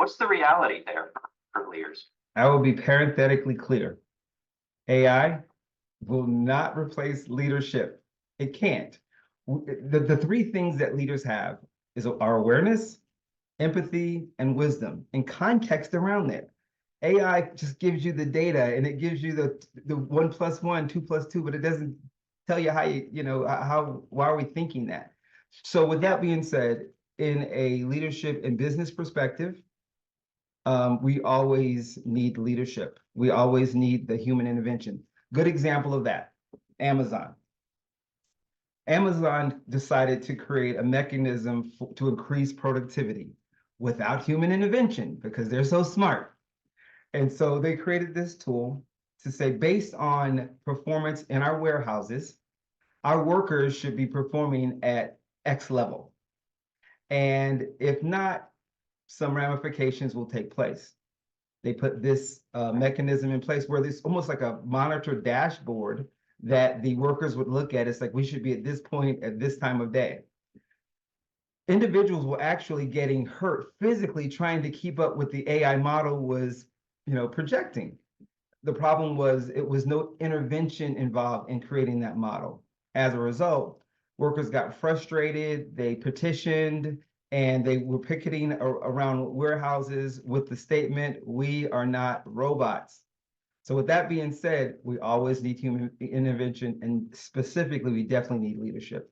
What's the reality there for leaders? I will be parenthetically clear. AI will not replace leadership. It can't. The three things that leaders have is our awareness, empathy, and wisdom, and context around that. AI just gives you the data and it gives you the 1+1, 2+2, but it doesn't tell you how why are we thinking that? So with that being said, in a leadership and business perspective, we always need leadership. We always need the human intervention. Good example of that, Amazon. Amazon decided to create a mechanism to increase productivity without human intervention because they're so smart. And so they created this tool to say, based on performance in our warehouses, our workers should be performing at X level. And if not, some ramifications will take place. They put this mechanism in place where there's almost like a monitor dashboard that the workers would look at. It's like, we should be at this point at this time of day. Individuals were actually getting hurt physically trying to keep up with the AI model was, projecting. The problem was it was no intervention involved in creating that model. As a result, workers got frustrated, they petitioned, and they were picketing around warehouses with the statement, "We are not robots." So with that being said, we always need human intervention, and specifically, we definitely need leadership.